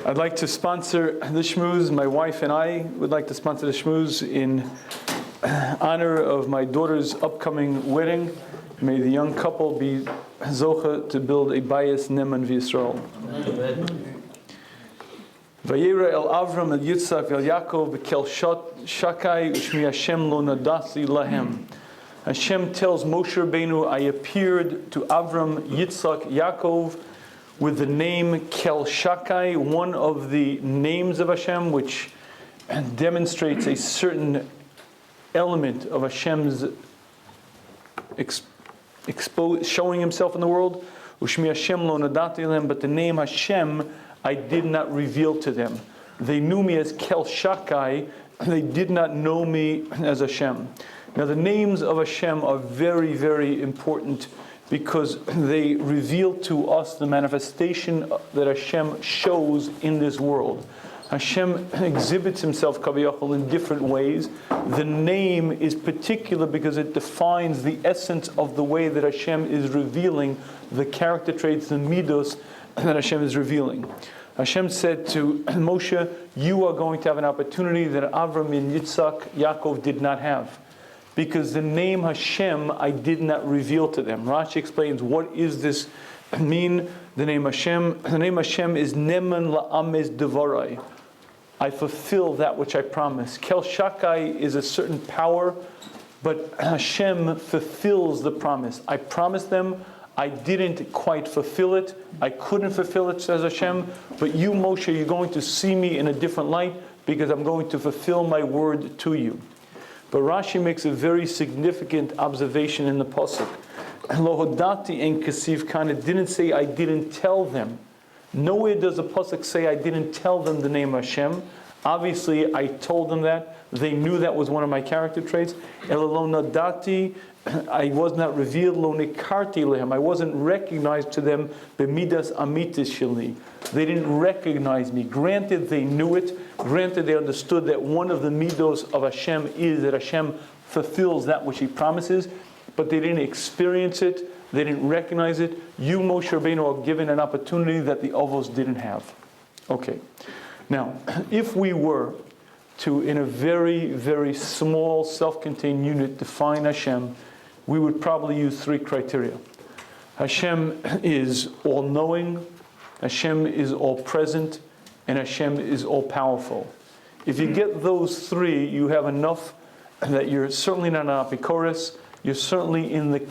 I'd like to sponsor the Shmuz. My wife and I would like to sponsor the Shmuz in honor of my daughter's upcoming wedding. May the young couple be zocha to build a bayis neman v'Yisrael. Vayera el Avram el Yitzchak el Yaakov v'kel shakai u'shmi Hashem lo nadasi lahem. Hashem tells Moshe Rabbeinu, I appeared to Avram, Yitzchak, Yaakov with the name Kel Shakai, one of the names of Hashem, which demonstrates a certain element of Hashem's showing himself in the world. Ushmi Hashem lo nadati lahem, but the name Hashem I did not reveal to them. They knew me as Kel Shakai, they did not know me as Hashem. Now the names of Hashem are very, very important because they reveal to us the manifestation that Hashem shows in this world. Hashem exhibits himself kaviyachol in different ways. The name is particular because it defines the essence of the way that Hashem is revealing the character traits, the midos that Hashem is revealing. Hashem said to Moshe, you are going to have an opportunity that Avram and Yitzchak, Yaakov did not have. Because the name Hashem I did not reveal to them. Rashi explains, what is this mean? The name Hashem is Neman la'amez devarai. I fulfill that which I promise. Kel Shakai is a certain power, but Hashem fulfills the promise. I promised them, I didn't quite fulfill it. I couldn't fulfill it, says Hashem. But you, Moshe, you're going to see me in a different light because I'm going to fulfill my word to you. But Rashi makes a very significant observation in the pasuk. Lohodati en kasiv kana didn't say I didn't tell them. Nowhere does the pasuk say I didn't tell them the name Hashem. Obviously, I told them that. They knew that was one of my character traits. Elolonadati, I was not revealed. Lo nikarti lehem, I wasn't recognized to them. B'midas amitis shili, they didn't recognize me. Granted, they knew it. Granted, they understood that one of the midos of Hashem is that Hashem fulfills that which He promises, but they didn't experience it. They didn't recognize it. You, Moshe Rabbeinu, are given an opportunity that the Avos didn't have. Okay. Now, if we were to, in a very, very small, self-contained unit, define Hashem, we would probably use three criteria. Hashem is all-knowing, Hashem is all-present, and Hashem is all-powerful. If you get those three, you have enough that you're certainly not an apikoros, you're certainly in the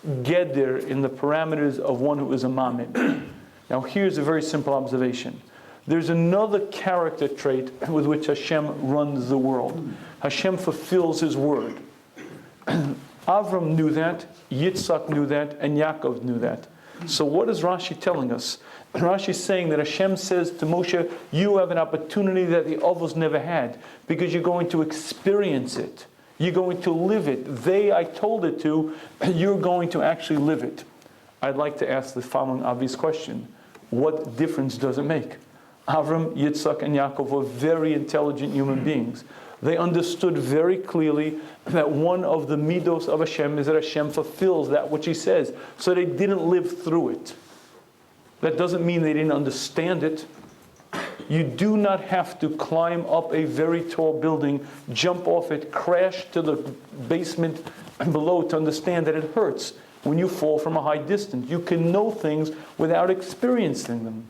geder, in the parameters of one who is a mamin. Now here's a very simple observation. There's another character trait with which Hashem runs the world. Hashem fulfills His word. Avram knew that, Yitzchak knew that, and Yaakov knew that. So what is Rashi telling us? Rashi is saying that Hashem says to Moshe, you have an opportunity that the Avos never had, because you're going to experience it. You're going to live it. I told it to, you're going to actually live it. I'd like to ask the following obvious question. What difference does it make? Avram, Yitzchak, and Yaakov were very intelligent human beings. They understood very clearly that one of the midos of Hashem is that Hashem fulfills that which He says. So they didn't live through it. That doesn't mean they didn't understand it. You do not have to climb up a very tall building, jump off it, crash to the basement below to understand that it hurts when you fall from a high distance. You can know things without experiencing them.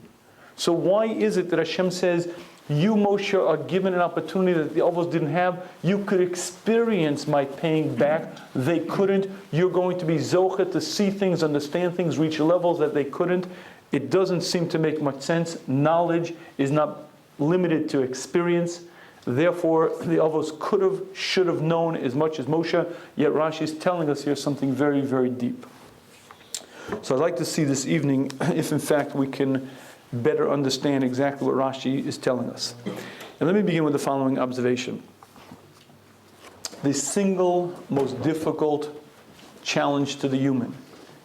So why is it that Hashem says, you, Moshe, are given an opportunity that the Avos didn't have? You could experience my paying back. They couldn't. You're going to be zocha to see things, understand things, reach levels that they couldn't. It doesn't seem to make much sense. Knowledge is not limited to experience. Therefore, the Avos could have, should have known as much as Moshe. Yet Rashi is telling us here something very, very deep. So I'd like to see this evening if in fact we can better understand exactly what Rashi is telling us. And let me begin with the following observation. The single most difficult challenge to the human,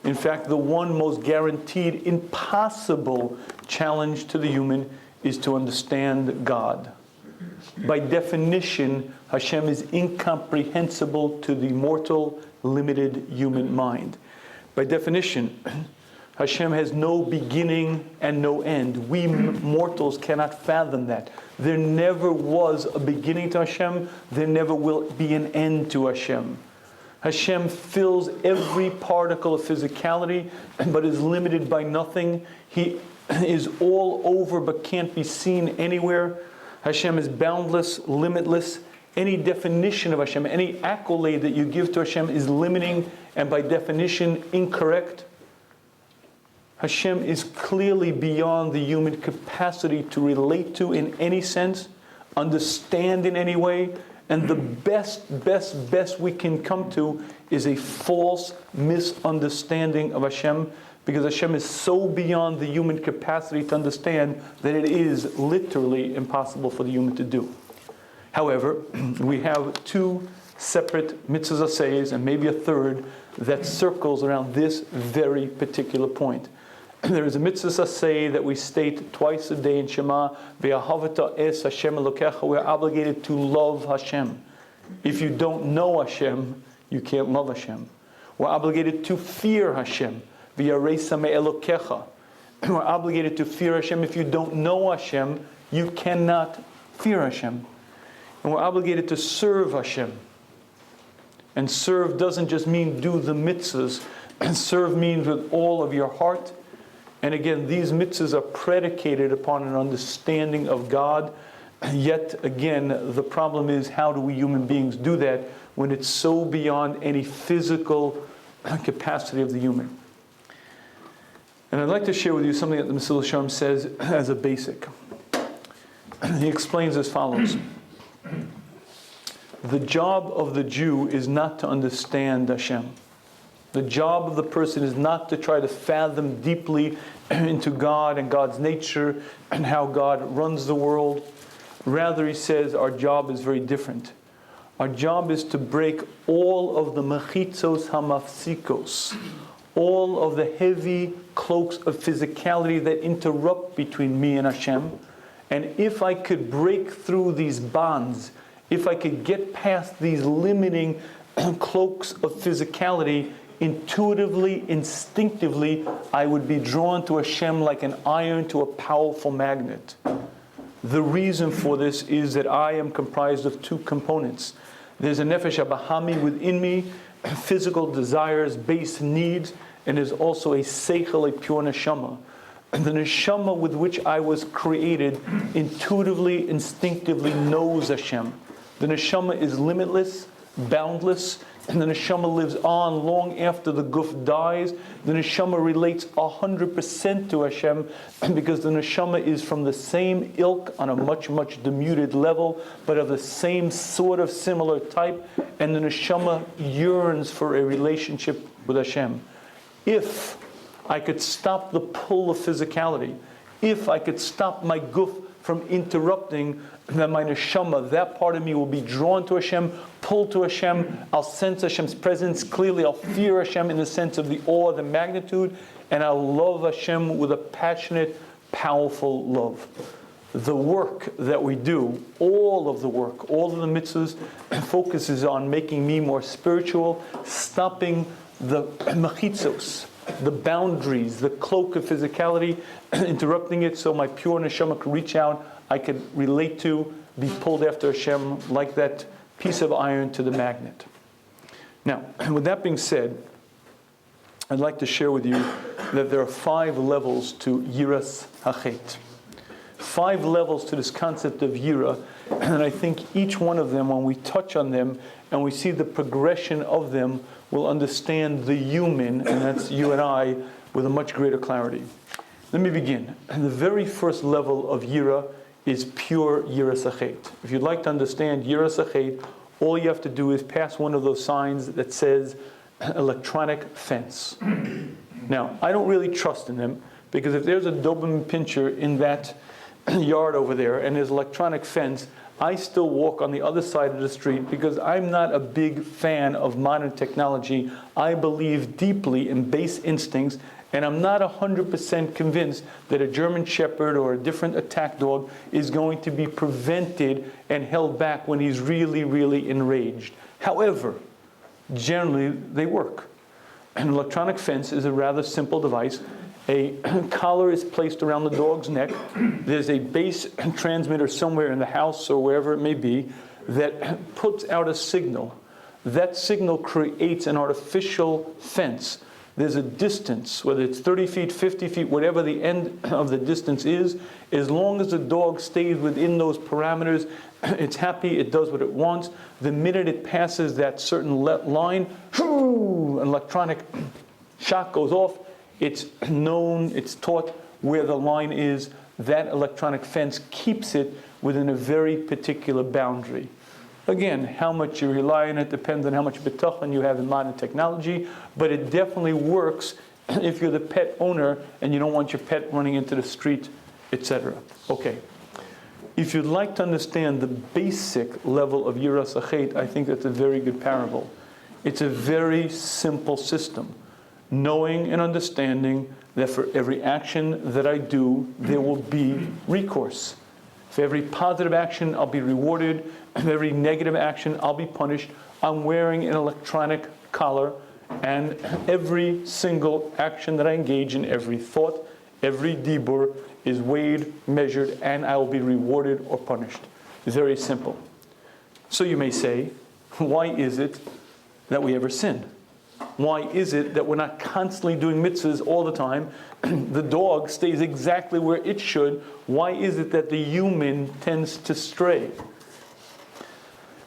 in fact, the one most guaranteed impossible challenge to the human, is to understand God. By definition, Hashem is incomprehensible to the mortal, limited human mind. By definition, Hashem has no beginning and no end. We mortals cannot fathom that. There never was a beginning to Hashem. There never will be an end to Hashem. Hashem fills every particle of physicality, but is limited by nothing. He is all over but can't be seen anywhere. Hashem is boundless, limitless. Any definition of Hashem, any accolade that you give to Hashem is limiting and by definition incorrect. Hashem is clearly beyond the human capacity to relate to in any sense, understand in any way, and the best we can come to is a false misunderstanding of Hashem, because Hashem is so beyond the human capacity to understand that it is literally impossible for the human to do. However, we have two separate mitzvahs asayis, and maybe a third, that circles around this very particular point. There is a mitzvah asay that we state twice a day in Shema, ve'ahavata es Hashem elokecha. We're obligated to love Hashem. If you don't know Hashem, you can't love Hashem. We're obligated to fear Hashem, ve'aresa me'elokecha. We're obligated to fear Hashem. If you don't know Hashem, you cannot fear Hashem. And we're obligated to serve Hashem. And serve doesn't just mean do the mitzvahs. Serve means with all of your heart. And again, these mitzvahs are predicated upon an understanding of God. Yet again, the problem is, how do we human beings do that when it's so beyond any physical capacity of the human? And I'd like to share with you something that the Mesilas Yesharim says as a basic. He explains as follows. The job of the Jew is not to understand Hashem. The job of the person is not to try to fathom deeply into God and God's nature and how God runs the world. Rather, he says, our job is very different. Our job is to break all of the mechitzos hamafsikos, all of the heavy cloaks of physicality that interrupt between me and Hashem. And if I could break through these bonds, if I could get past these limiting cloaks of physicality, intuitively, instinctively, I would be drawn to Hashem like an iron to a powerful magnet. The reason for this is that I am comprised of two components. There's a nefesh abahami within me, physical desires, base needs, and there's also a seichel, a pure neshama. And the neshama with which I was created intuitively, instinctively knows Hashem. The neshama is limitless, boundless, and the neshama lives on long after the guf dies. The neshama relates 100% to Hashem because the neshama is from the same ilk on a much demuted level, but of the same sort of similar type, and the neshama yearns for a relationship with Hashem. If I could stop the pull of physicality, if I could stop my guf from interrupting, then my neshama, that part of me, will be drawn to Hashem, pulled to Hashem. I'll sense Hashem's presence clearly. I'll fear Hashem in the sense of the awe, the magnitude, and I'll love Hashem with a passionate, powerful love. The work that we do, all of the work, all of the mitzvahs, focuses on making me more spiritual, stopping the mechitzos, the boundaries, the cloak of physicality, interrupting it so my pure neshama can reach out, I could relate to, be pulled after Hashem like that piece of iron to the magnet. Now, with that being said, I'd like to share with you that there are 5 levels to yiras hachet. 5 levels to this concept of yira, and I think each one of them, when we touch on them and we see the progression of them, we'll understand the human, and that's you and I, with a much greater clarity. Let me begin. And the very first level of yira is pure yiras hachet. If you'd like to understand yiras hachet, all you have to do is pass one of those signs that says electronic fence. Now, I don't really trust in them, because if there's a Doberman pincher in that yard over there and there's electronic fence, I still walk on the other side of the street because I'm not a big fan of modern technology. I believe deeply in base instincts, and I'm not 100% convinced that a German Shepherd or a different attack dog is going to be prevented and held back when he's really enraged. However, generally they work. An electronic fence is a rather simple device, A collar is placed around the dog's neck. There's a base transmitter somewhere in the house or wherever it may be that puts out a signal. That signal creates an artificial fence. There's a distance, whether it's 30 feet, 50 feet, whatever the end of the distance is, as long as the dog stays within those parameters, it's happy, it does what it wants. The minute it passes that certain line, an electronic shock goes off. It's known, it's taught where the line is. That electronic fence keeps it within a very particular boundary. Again, how much you rely on it depends on how much bitachon you have in modern technology, but it definitely works if you're the pet owner and you don't want your pet running into the street, etc. Okay. If you'd like to understand the basic level of Yiras HaChet, I think that's a very good parable. It's a very simple system. Knowing and understanding that for every action that I do, there will be recourse. For every positive action, I'll be rewarded. For every negative action, I'll be punished. I'm wearing an electronic collar, and every single action that I engage in, every thought, every dibur, is weighed, measured, and I will be rewarded or punished. It's very simple. So you may say, why is it that we ever sin? Why is it that we're not constantly doing mitzvahs all the time? The dog stays exactly where it should. Why is it that the human tends to stray?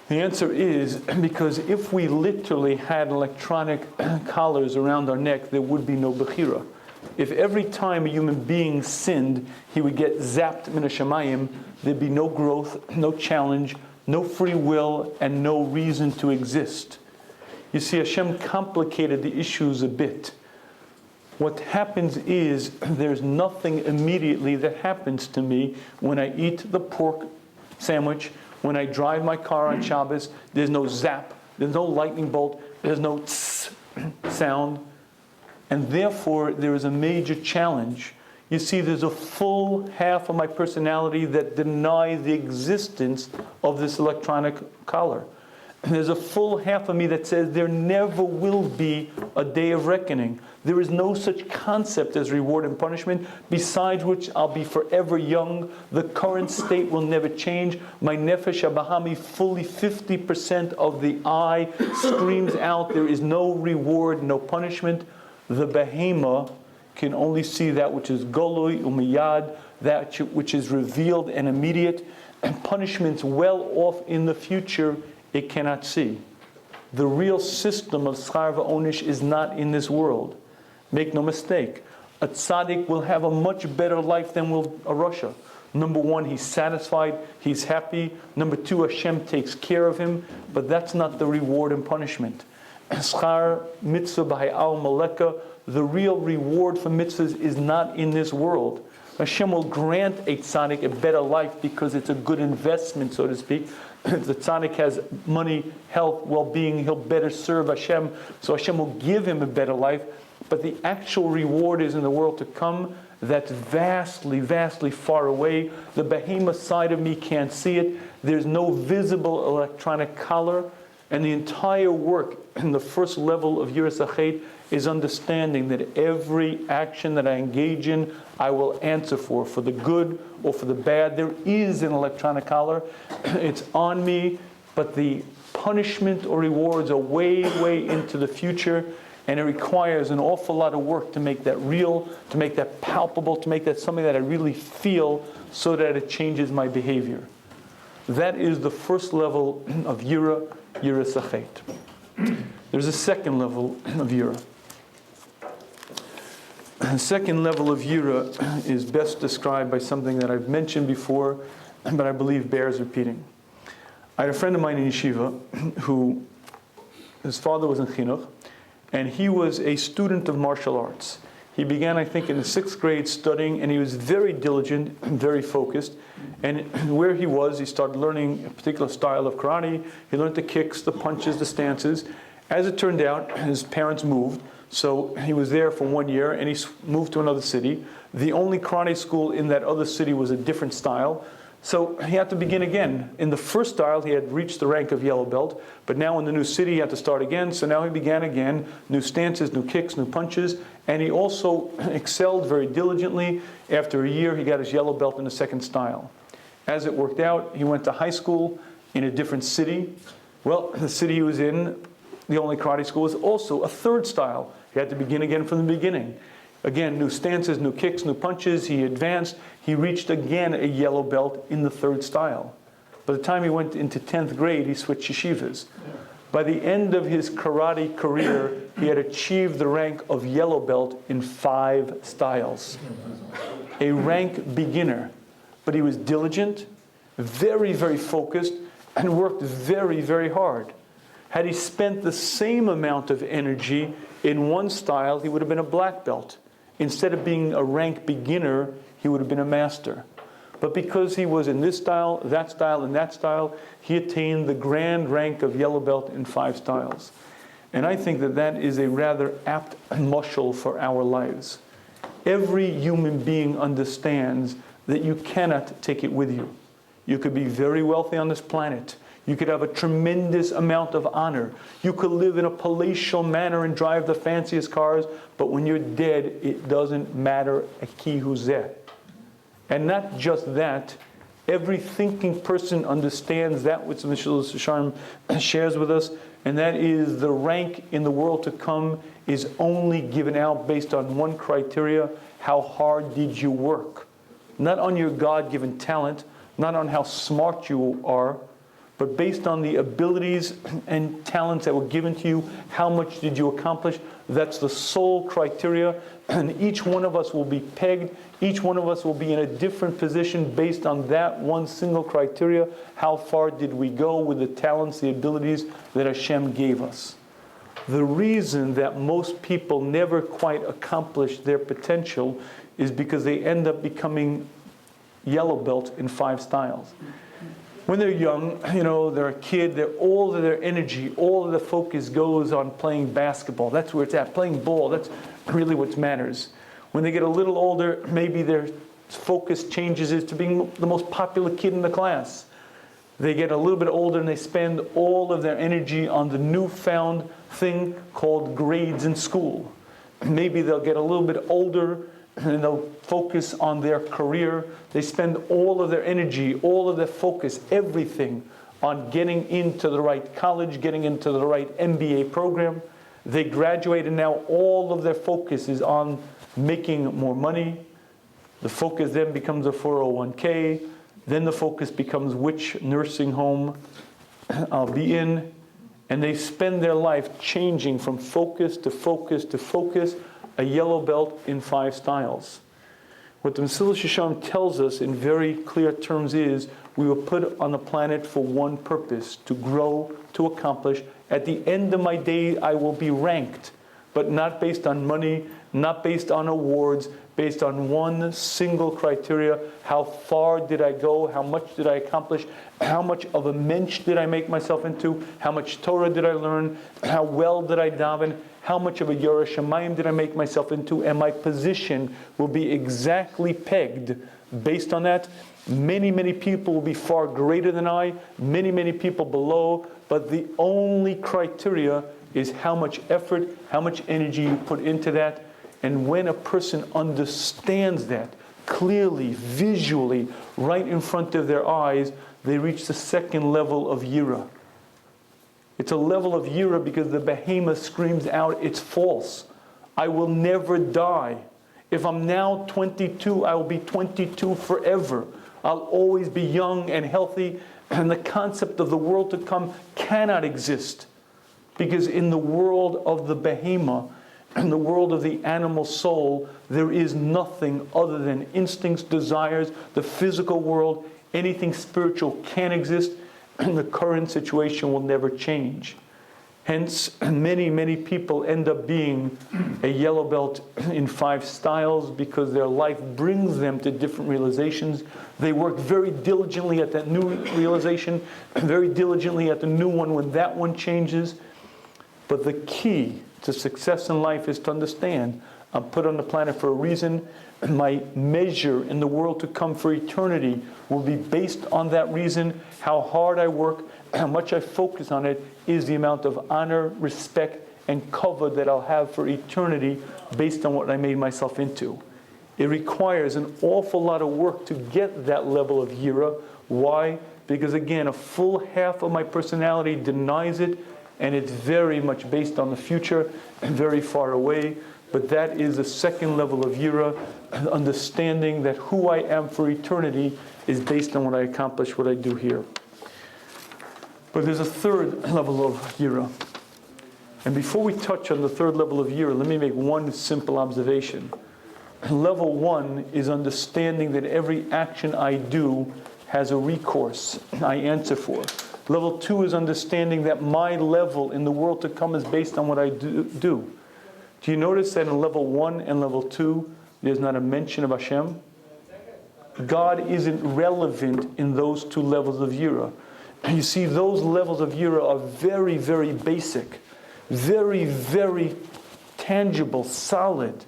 The answer is because if we literally had electronic collars around our neck, there would be no bechira. If every time a human being sinned, he would get zapped min hashamayim, there'd be no growth, no challenge, no free will, and no reason to exist. You see, Hashem complicated the issues a bit. What happens is there's nothing immediately that happens to me when I eat the pork sandwich, when I drive my car on Shabbos. There's no zap, there's no lightning bolt, there's no tss sound. And therefore, there is a major challenge. You see, there's a full half of my personality that denies the existence of this electronic collar. And there's a full half of me that says there never will be a day of reckoning. There is no such concept as reward and punishment, besides which I'll be forever young. The current state will never change. My nefesh abahami, fully 50% of the I, screams out, there is no reward, no punishment. The behema can only see that which is goloi umiyad, that which is revealed and immediate, and punishments well off in the future it cannot see. The real system of schar v'onish is not in this world. Make no mistake, a tzaddik will have a much better life than will a rasha. Number one, he's satisfied, he's happy. Number two, Hashem takes care of him, but that's not the reward and punishment. Schar mitzvah b'hayal maleka, the real reward for mitzvahs is not in this world. Hashem will grant a tzaddik a better life because it's a good investment, so to speak. If the tzaddik has money, health, well-being, he'll better serve Hashem, so Hashem will give him a better life. But the actual reward is in the world to come. That's vastly, vastly far away. The behemoth side of me can't see it. There's no visible electronic collar. And the entire work in the first level of Yiras HaChet is understanding that every action that I engage in, I will answer for the good or for the bad. There is an electronic collar. It's on me, but the punishment or rewards are way, way into the future, and it requires an awful lot of work to make that real, to make that palpable, to make that something that I really feel so that it changes my behavior. That is the first level of Yiras HaChet. There's a second level of Yira. The second level of Yira is best described by something that I've mentioned before, but I believe bears repeating. I had a friend of mine in yeshiva who, his father was in chinuch, and he was a student of martial arts. He began, I think, in the 6th grade studying, and he was very diligent and very focused. And where he was, he started learning a particular style of karate. He learned the kicks, the punches, the stances. As it turned out, his parents moved, so he was there for 1 year, and he moved to another city. The only karate school in that other city was a different style. So he had to begin again. In the first style, he had reached the rank of yellow belt, but now in the new city, he had to start again. So now he began again, new stances, new kicks, new punches, and he also excelled very diligently. After a year, he got his yellow belt in the second style. As it worked out, he went to high school in a different city. Well, the city he was in, the only karate school, was also a third style. He had to begin again from the beginning. Again, new stances, new kicks, new punches. He advanced. He reached again a yellow belt in the third style. By the time he went into 10th grade, he switched yeshivas. By the end of his karate career, he had achieved the rank of yellow belt in 5 styles. A rank beginner. But he was diligent, very, very focused, and worked very, very hard. Had he spent the same amount of energy in one style, he would have been a black belt. Instead of being a rank beginner, he would have been a master. But because he was in this style, and that style, he attained the grand rank of yellow belt in 5 styles. And I think that that is a rather apt mushal for our lives. Every human being understands that you cannot take it with you. You could be very wealthy on this planet. You could have a tremendous amount of honor. You could live in a palatial manner and drive the fanciest cars, but when you're dead, it doesn't matter a key who's there. And not just that, every thinking person understands that which Mr. Sharm shares with us, and that is the rank in the world to come is only given out based on one criteria: how hard did you work? Not on your God-given talent, not on how smart you are, but based on the abilities and talents that were given to you. How much did you accomplish? That's the sole criteria, and each one of us will be pegged. Each one of us will be in a different position based on that one single criteria. How far did we go with the talents, the abilities that Hashem gave us? The reason that most people never quite accomplish their potential is because they end up becoming yellow belt in 5 styles. When they're young, they're a kid, all of their energy, all of the focus goes on playing basketball. That's where it's at. Playing ball, that's really what matters. When they get a little older, maybe their focus changes to being the most popular kid in the class. They get a little bit older and they spend all of their energy on the newfound thing called grades in school. Maybe they'll get a little bit older and they'll focus on their career. They spend all of their energy, all of their focus, everything on getting into the right college, getting into the right MBA program. They graduate and now all of their focus is on making more money. The focus then becomes a 401k. Then the focus becomes which nursing home I'll be in. And they spend their life changing from focus to focus to focus, a yellow belt in 5 styles. What the Mesilas Yesharim tells us in very clear terms is we were put on the planet for one purpose: to grow, to accomplish. At the end of my day, I will be ranked, but not based on money, not based on awards, based on one single criteria: how far did I go, how much did I accomplish, how much of a mensch did I make myself into, how much Torah did I learn, how well did I daven, how much of a Yerah Shamayim did I make myself into, and my position will be exactly pegged based on that. Many, many people will be far greater than I, many, many people below, but the only criteria is how much effort, how much energy you put into that. And when a person understands that clearly, visually, right in front of their eyes, they reach the second level of Yira. It's a level of Yira because the behemoth screams out, it's false. I will never die. If I'm now 22, I will be 22 forever. I'll always be young and healthy, and the concept of the world to come cannot exist. Because in the world of the behemoth, in the world of the animal soul, there is nothing other than instincts, desires, the physical world. Anything spiritual can't exist, and the current situation will never change. Hence, many, many people end up being a yellow belt in 5 styles because their life brings them to different realizations. They work very diligently at that new realization, very diligently at the new one when that one changes. But the key to success in life is to understand I'm put on the planet for a reason. My measure in the world to come for eternity will be based on that reason. How hard I work, how much I focus on it, is the amount of honor, respect, and cover that I'll have for eternity based on what I made myself into. It requires an awful lot of work to get that level of yira. Why? Because again, a full half of my personality denies it, and it's very much based on the future and very far away. But that is a second level of yira, understanding that who I am for eternity is based on what I accomplish, what I do here. But there's a third level of yira. And before we touch on the third level of yira, let me make one simple observation. Level 1 is understanding that every action I do has a recourse I answer for. Level 2 is understanding that my level in the world to come is based on what I do. Do you notice that in level 1 and level 2, there's not a mention of HaShem? God isn't relevant in those two levels of yira. You see, those levels of yira are very, very basic, very, very tangible, solid.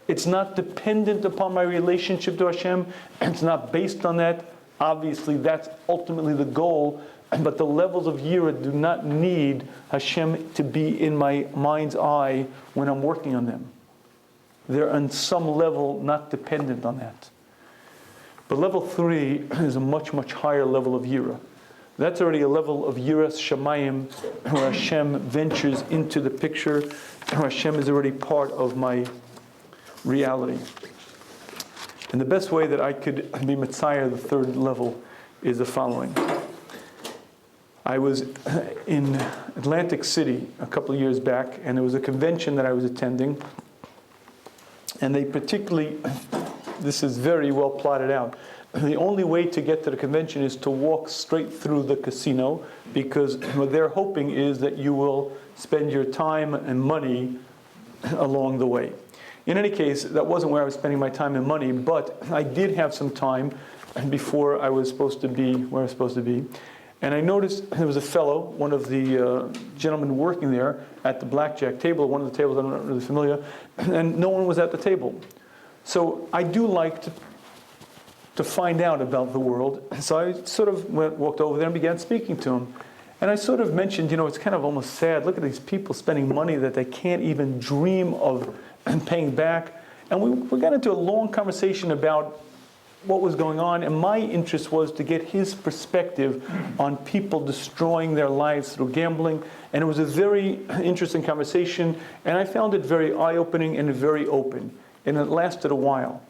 It's not dependent upon my relationship to HaShem. It's not based on that. Obviously, that's ultimately the goal. But the levels of yira do not need HaShem to be in my mind's eye when I'm working on them. They're on some level not dependent on that. But level 3 is a much, much higher level of yira. That's already a level of yiras shamayim, where HaShem ventures into the picture, where HaShem is already part of my reality. And the best way that I could be Messiah, the third level, is the following. I was in Atlantic City a couple of years back, and there was a convention that I was attending, and they particularly, this is very well plotted out, the only way to get to the convention is to walk straight through the casino, because what they're hoping is that you will spend your time and money along the way. In any case, that wasn't where I was spending my time and money, but I did have some time before I was supposed to be where I was supposed to be. And I noticed there was a fellow, one of the gentlemen working there at the blackjack table, one of the tables, I'm not really familiar, and no one was at the table. So I do like to find out about the world. So I sort of walked over there and began speaking to him. And I sort of mentioned, it's kind of almost sad. Look at these people spending money that they can't even dream of paying back. And we got into a long conversation about what was going on. And my interest was to get his perspective on people destroying their lives through gambling. And it was a very interesting conversation. And I found it very eye-opening and very open. And it lasted a while.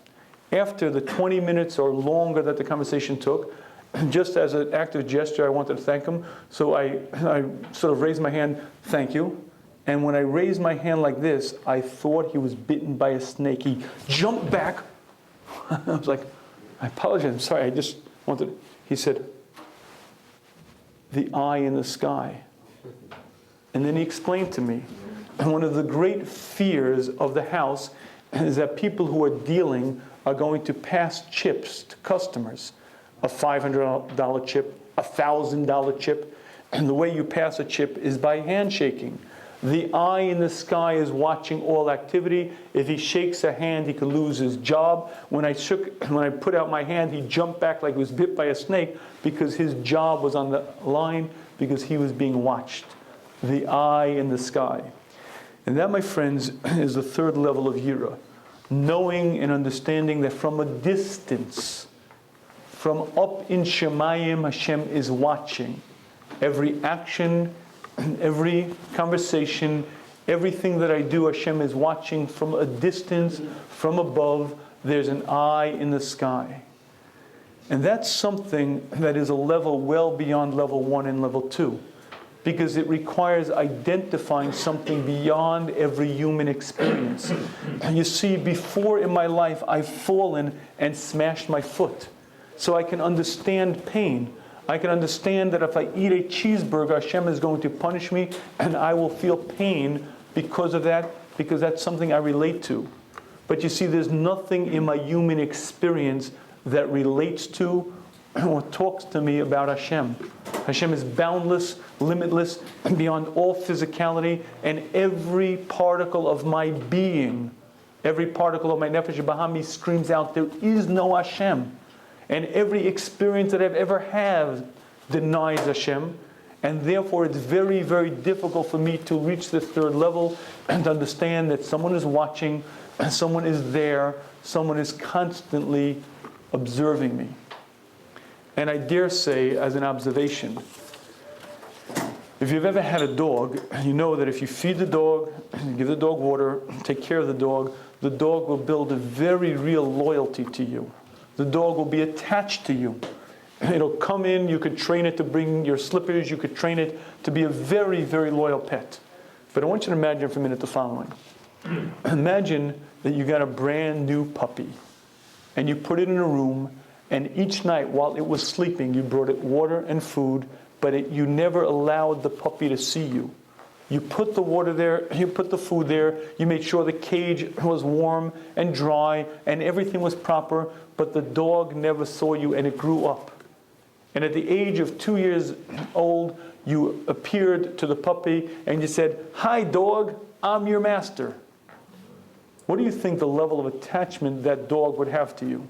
After the 20 minutes or longer that the conversation took, just as an act of gesture, I wanted to thank him. So I sort of raised my hand, thank you. And when I raised my hand like this, I thought he was bitten by a snake. He jumped back. I was like, I apologize, I'm sorry, I just wanted, he said, the eye in the sky. And then he explained to me, one of the great fears of the house is that people who are dealing are going to pass chips to customers. A $500 chip, a $1,000 chip. And the way you pass a chip is by handshaking. The eye in the sky is watching all activity. If he shakes a hand, he could lose his job. When I put out my hand, he jumped back like he was bit by a snake because his job was on the line, because he was being watched. The eye in the sky. And that, my friends, is the third level of yira. Knowing and understanding that from a distance, from up in Shemayim, HaShem is watching. Every action, every conversation, everything that I do, HaShem is watching from a distance, from above. There's an eye in the sky. And that's something that is a level well beyond level 1 and level 2. Because it requires identifying something beyond every human experience. You see, before in my life, I've fallen and smashed my foot. So I can understand pain. I can understand that if I eat a cheeseburger, Hashem is going to punish me, and I will feel pain because of that, because that's something I relate to. But you see, there's nothing in my human experience that relates to or talks to me about Hashem. Hashem is boundless, limitless, and beyond all physicality, and every particle of my being Every particle of my nefesh bahami screams out, there is no Hashem. And every experience that I've ever had denies Hashem. And therefore it's very, very difficult for me to reach this third level and to understand that someone is watching, someone is there, someone is constantly observing me. And I dare say, as an observation, if you've ever had a dog, you know that if you feed the dog, give the dog water, take care of the dog will build a very real loyalty to you. The dog will be attached to you. It'll come in, you could train it to bring your slippers, you could train it to be a very, very loyal pet. But I want you to imagine for a minute the following. Imagine that you got a brand new puppy, and you put it in a room, and each night while it was sleeping, you brought it water and food, but you never allowed the puppy to see you. You put the water there, you put the food there, you made sure the cage was warm and dry, and everything was proper, but the dog never saw you, and it grew up. And at the age of 2 years old, you appeared to the puppy, and you said, "Hi, dog, I'm your master." What do you think the level of attachment that dog would have to you?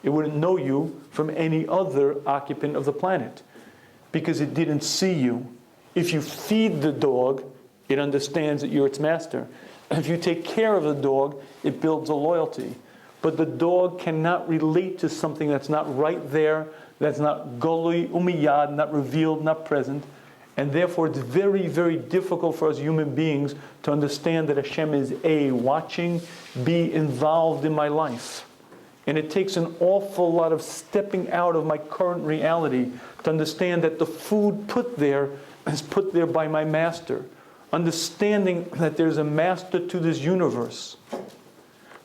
It wouldn't know you from any other occupant of the planet, because it didn't see you. If you feed the dog, it understands that you're its master. If you take care of the dog, it builds a loyalty. But the dog cannot relate to something that's not right there, that's not golui umiyad, not revealed, not present. And therefore it's very, very difficult for us human beings to understand that Hashem is A, watching, B, involved in my life. And it takes an awful lot of stepping out of my current reality to understand that the food put there is put there by my master. Understanding that there's a master to this universe.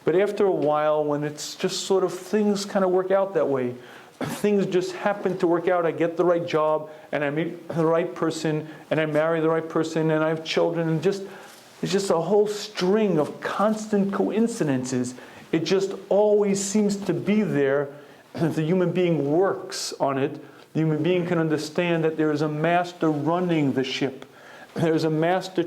But after a while, when it's just sort of things kind of work out that way, things just happen to work out. I get the right job, and I meet the right person, and I marry the right person, and I have children, and it's just a whole string of constant coincidences. It just always seems to be there. If the human being works on it, the human being can understand that there is a master running the ship. There's a master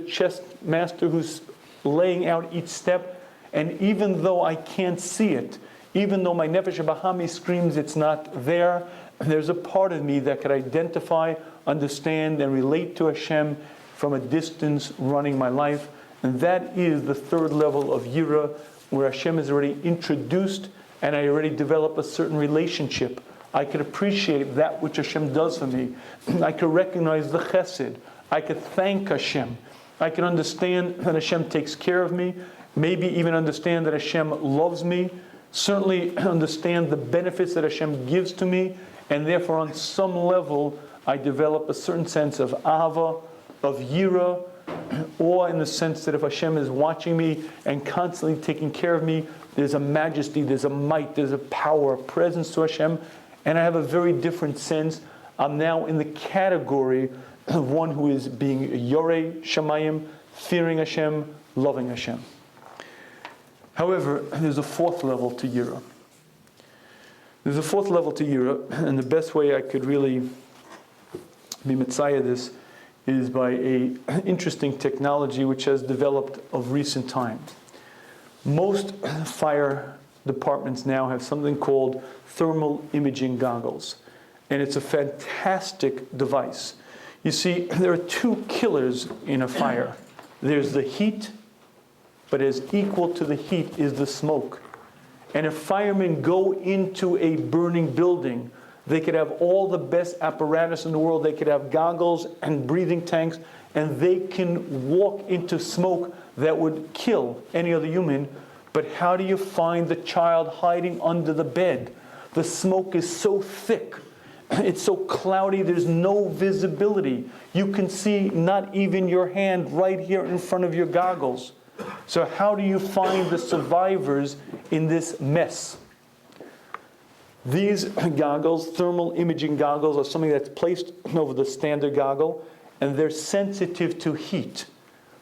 who's laying out each step, and even though I can't see it, even though my nefesh bahami screams it's not there, there's a part of me that could identify, understand, and relate to Hashem from a distance running my life. And that is the third level of Yira, where Hashem is already introduced and I already develop a certain relationship. I could appreciate that which Hashem does for me. I could recognize the chesed. I could thank Hashem. I can understand that Hashem takes care of me. Maybe even understand that Hashem loves me. Certainly understand the benefits that Hashem gives to me. And therefore on some level I develop a certain sense of ahava, of yira, or in the sense that if Hashem is watching me and constantly taking care of me, there's a majesty, there's a might, there's a power, a presence to Hashem. And I have a very different sense. I'm now in the category of one who is being yorei shamayim, fearing Hashem, loving Hashem. However, there's a fourth level to Yira. There's a fourth level to Yira, and the best way I could really be Messiah this is by an interesting technology which has developed of recent times. Most fire departments now have something called thermal imaging goggles, and it's a fantastic device. You see, there are two killers in a fire. There's the heat, but as equal to the heat is the smoke. And if firemen go into a burning building, they could have all the best apparatus in the world. They could have goggles and breathing tanks, and they can walk into smoke that would kill any other human. But how do you find the child hiding under the bed? The smoke is so thick. It's so cloudy, there's no visibility. You can see not even your hand right here in front of your goggles. So how do you find the survivors in this mess? These goggles, thermal imaging goggles, are something that's placed over the standard goggle, and they're sensitive to heat.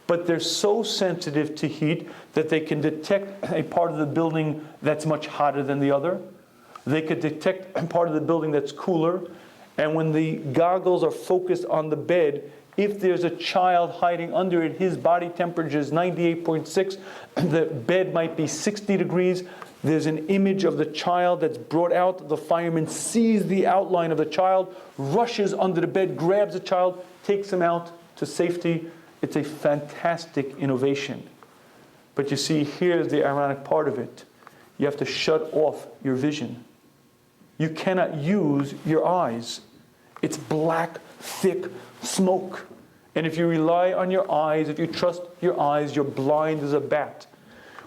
But they're so sensitive to heat that they can detect a part of the building that's much hotter than the other. They could detect a part of the building that's cooler. And when the goggles are focused on the bed, If there's a child hiding under it, his body temperature is 98.6, the bed might be 60 degrees. There's an image of the child that's brought out. The fireman sees the outline of the child, rushes under the bed, grabs the child, takes him out to safety. It's a fantastic innovation. But you see, here's the ironic part of it. You have to shut off your vision. You cannot use your eyes. It's black, thick smoke. And if you rely on your eyes, if you trust your eyes, you're blind as a bat.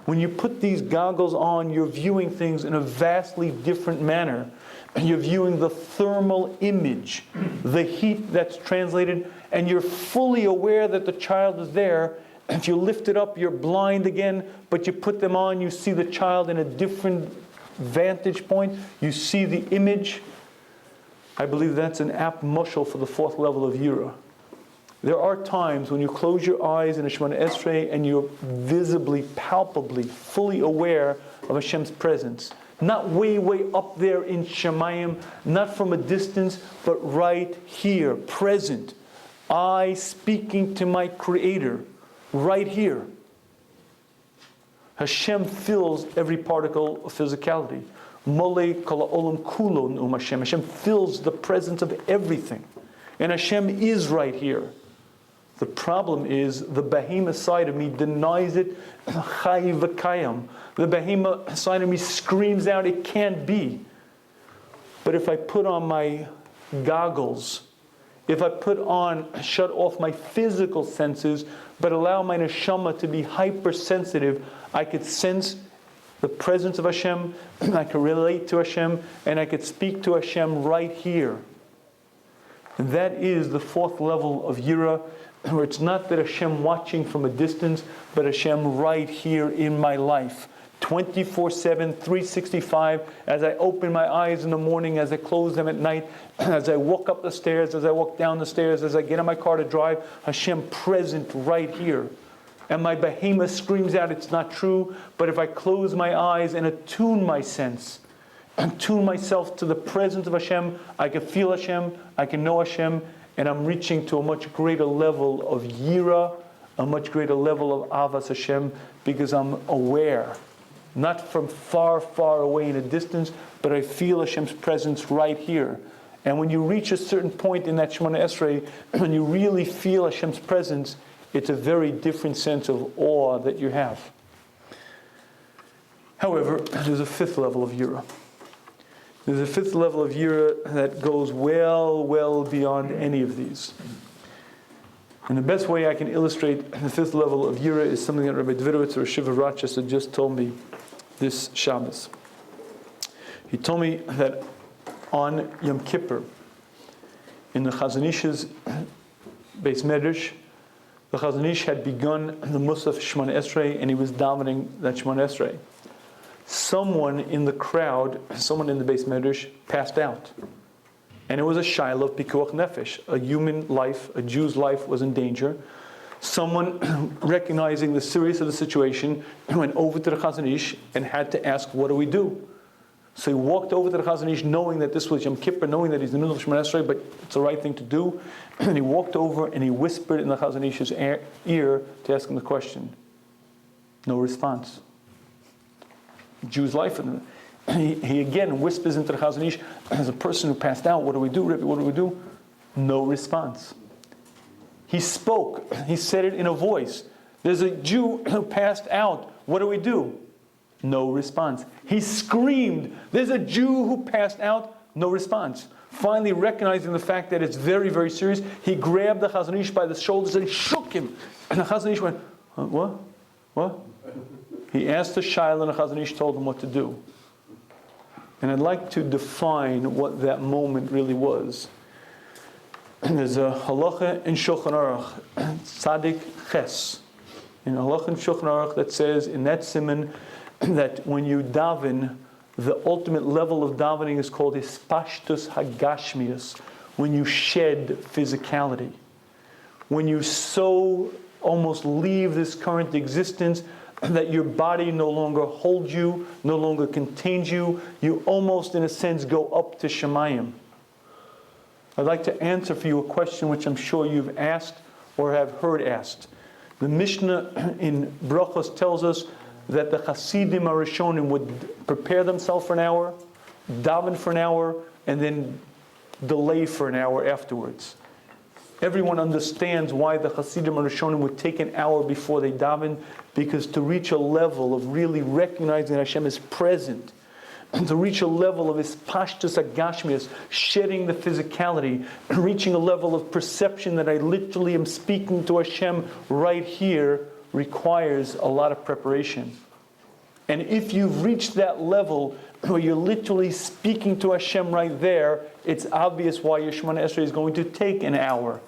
When you put these goggles on, you're viewing things in a vastly different manner. You're viewing the thermal image, the heat that's translated, and you're fully aware that the child is there. If you lift it up, you're blind again, but you put them on, you see the child in a different vantage point. You see the image. I believe that's an apt mushal for the fourth level of Yira. There are times when you close your eyes in a Shemona Esrei and you're visibly, palpably, fully aware of Hashem's presence. Not way, way up there in Shemayim, not from a distance, but right here, present. I speaking to my Creator, right here. Hashem fills every particle of physicality. Mole kol ha'olam kulo ne'um Hashem. Hashem fills the presence of everything. And Hashem is right here. The problem is the behemoth side of me denies it. Chai v'kayam. The behemoth side of me screams out, it can't be. But if I put on my goggles, if I shut off my physical senses, but allow my neshama to be hypersensitive, I could sense the presence of Hashem, I could relate to Hashem, and I could speak to Hashem right here. And that is the fourth level of Yira, where it's not that Hashem watching from a distance, but Hashem right here in my life. 24/7, 365, as I open my eyes in the morning, as I close them at night, as I walk up the stairs, as I walk down the stairs, as I get in my car to drive, Hashem present right here. And my behemoth screams out, it's not true, but if I close my eyes and attune my sense, attune myself to the presence of Hashem, I can feel Hashem, I can know Hashem, and I'm reaching to a much greater level of Yira, a much greater level of Avas Hashem, because I'm aware. Not from far, far away in a distance, but I feel Hashem's presence right here. And when you reach a certain point in that Shemona Esrei, when you really feel Hashem's presence, it's a very different sense of awe that you have. However, there's a fifth level of Yira. There's a fifth level of Yira that goes well, well beyond any of these. And the best way I can illustrate the fifth level of Yira is something that Rabbi Dvidovitz or Shiva Ratchas had just told me this Shabbos. He told me that on Yom Kippur, in the Chazon Ish's Beis Medrash, the Chazon Ish had begun the Musaf Shemona Esrei, and he was davening that Shemona Esrei. Someone in the crowd, someone in the Beis Medrash, passed out. And it was a Shaila of Pikuach Nefesh. A human life, a Jew's life was in danger. Someone, recognizing the seriousness of the situation, went over to the Chazon Ish and had to ask, what do we do? So he walked over to the Chazon Ish knowing that this was Yom Kippur, knowing that he's in the middle of Shemona Esrei, but it's the right thing to do. And he walked over and he whispered in the Chazon Ish's ear to ask him the question. No response. Jew's life. He again whispers into the Chazon Ish, as a person who passed out, what do we do, Rebbe, what do we do? No response. He spoke. He said it in a voice. There's a Jew who passed out. What do we do? No response. He screamed. There's a Jew who passed out. No response. Finally, recognizing the fact that it's very, very serious, he grabbed the Chazon Ish by the shoulders and shook him. And the Chazon Ish went, what? What? He asked the Shaila and the Chazon Ish told him what to do. And I'd like to define what that moment really was. There's a halacha in Shulchan Aruch, Tzadik Ches, in halacha in Shulchan Aruch that says in that siman that when you daven, the ultimate level of davening is called hispashtus hagashmius, when you shed physicality, when you so almost leave this current existence that your body no longer holds you, no longer contains you. You almost, in a sense, go up to Shemayim. I'd like to answer for you a question which I'm sure you've asked or have heard asked. The Mishnah in Brachos tells us that the Hasidim Arishonim would prepare themselves for an hour, daven for an hour, and then delay for an hour afterwards. Everyone understands why the Hasidim Arishonim would take an hour before they daven, because to reach a level of really recognizing that Hashem is present, and to reach a level of his pashtus agashmias, shedding the physicality, reaching a level of perception that I literally am speaking to Hashem right here, requires a lot of preparation. And if you've reached that level where you're literally speaking to Hashem right there, it's obvious why your Shemona Esrei is going to take an hour,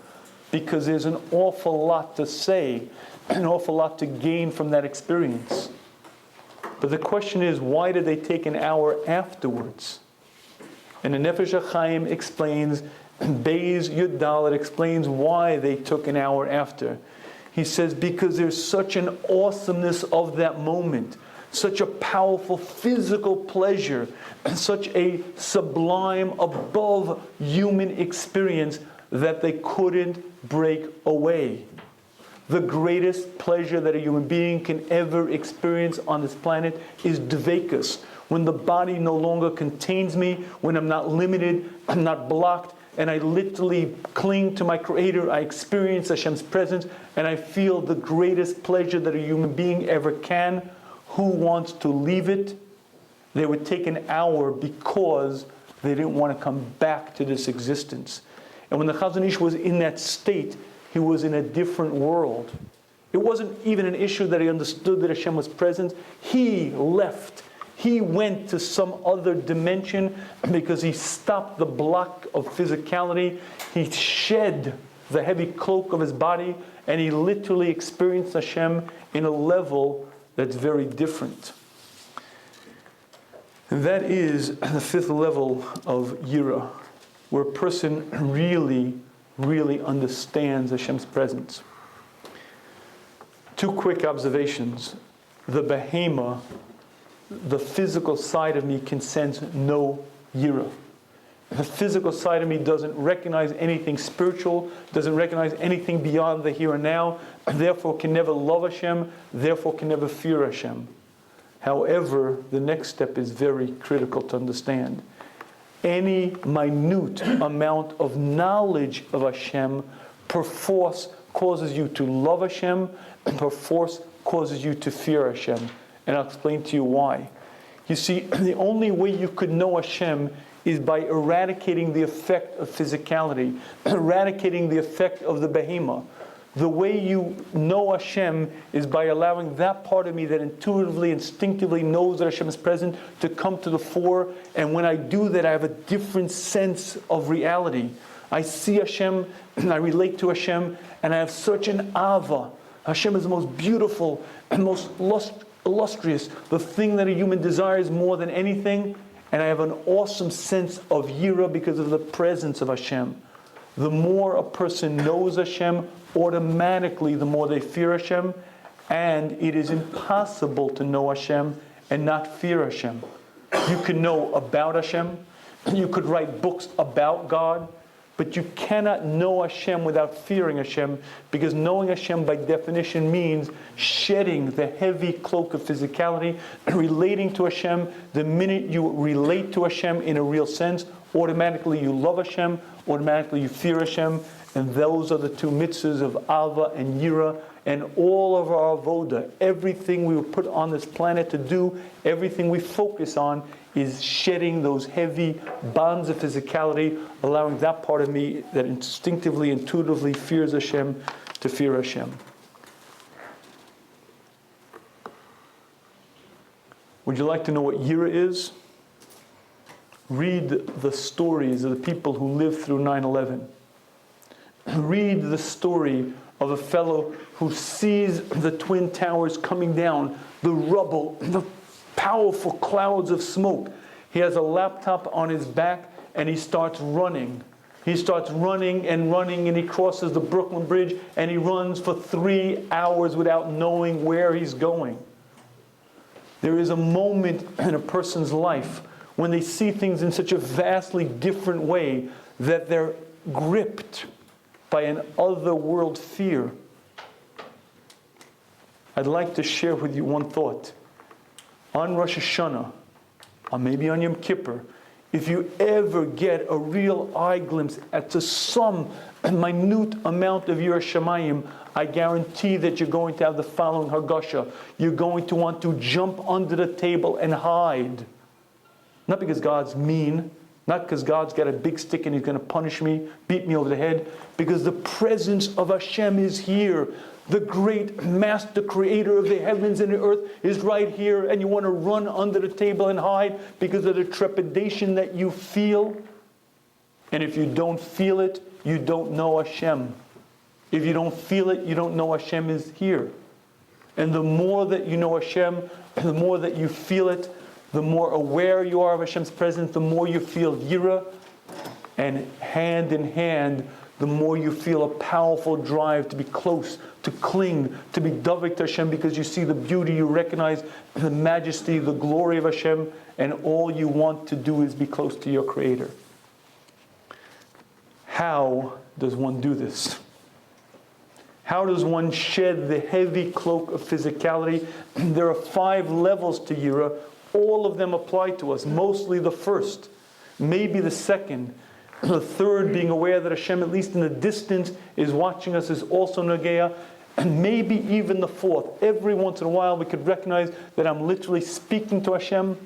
because there's an awful lot to say, an awful lot to gain from that experience. But the question is, why did they take an hour afterwards? And the Nefesh HaChaim explains, Beis Yud Dalet explains why they took an hour after. He says, because there's such an awesomeness of that moment, such a powerful physical pleasure, and such a sublime, above human experience that they couldn't break away. The greatest pleasure that a human being can ever experience on this planet is dveikus, when the body no longer contains me, when I'm not limited, I'm not blocked, and I literally cling to my Creator. I experience Hashem's presence, and I feel the greatest pleasure that a human being ever can. Who wants to leave it? They would take an hour because they didn't want to come back to this existence. And when the Chazon Ish was in that state, he was in a different world. It wasn't even an issue that he understood that Hashem was present. He left. He went to some other dimension because he stopped the block of physicality. He shed the heavy cloak of his body, and he literally experienced Hashem in a level that's very different. And that is the fifth level of Yira, where a person really understands Hashem's presence. Two quick observations. The behema, the physical side of me, can sense no Yira. The physical side of me doesn't recognize anything spiritual, doesn't recognize anything beyond the here and now, therefore can never love Hashem, therefore can never fear Hashem. However, the next step is very critical to understand. Any minute amount of knowledge of Hashem perforce causes you to love Hashem, and perforce causes you to fear Hashem. And I'll explain to you why. You see, the only way you could know Hashem is by eradicating the effect of physicality, eradicating the effect of the behema. The way you know Hashem is by allowing that part of me that intuitively, instinctively knows that Hashem is present to come to the fore. And when I do that, I have a different sense of reality. I see Hashem, and I relate to Hashem, and I have such an ava. Hashem is the most beautiful and most illustrious, the thing that a human desires more than anything. And I have an awesome sense of yira because of the presence of Hashem. The more a person knows Hashem, automatically the more they fear Hashem. And it is impossible to know Hashem and not fear Hashem. You can know about Hashem. You could write books about God. But you cannot know Hashem without fearing Hashem, because knowing Hashem by definition means shedding the heavy cloak of physicality, relating to Hashem. The minute you relate to Hashem in a real sense, automatically you love Hashem, automatically you fear Hashem, and those are the two mitzvahs of Ava and Yira. And all of our avoda, everything we were put on this planet to do, everything we focus on, is shedding those heavy bonds of physicality, allowing that part of me that instinctively, intuitively fears Hashem to fear Hashem. Would you like to know what Yira is? Read the stories of the people who lived through 9/11. Read the story of a fellow who sees the Twin Towers coming down, the rubble, the powerful clouds of smoke. He has a laptop on his back and he starts running. He starts running and running, and he crosses the Brooklyn Bridge, and he runs for 3 hours without knowing where he's going. There is a moment in a person's life when they see things in such a vastly different way that their gripped by an otherworld fear, I'd like to share with you one thought. On Rosh Hashanah, or maybe on Yom Kippur, if you ever get a real eye glimpse at some minute amount of your Shemayim, I guarantee that you're going to have the following Hargasha. You're going to want to jump under the table and hide. Not because God's mean, not because God's got a big stick and He's going to punish me, beat me over the head, because the presence of Hashem is here. The great master creator of the heavens and the earth is right here, and you want to run under the table and hide because of the trepidation that you feel. And if you don't feel it, you don't know Hashem. If you don't feel it, you don't know Hashem is here. And the more that you know Hashem, the more that you feel it, the more aware you are of Hashem's presence, the more you feel Yira, and hand in hand, the more you feel a powerful drive to be close, to cling, to be davik to Hashem, because you see the beauty, you recognize the majesty, the glory of Hashem, and all you want to do is be close to your Creator. How does one do this? How does one shed the heavy cloak of physicality? There are 5 levels to Yira. All of them apply to us, mostly the first, maybe the second. The third, being aware that Hashem, at least in the distance, is watching us, is also Nageya. And maybe even the fourth. Every once in a while we could recognize that I'm literally speaking to Hashem.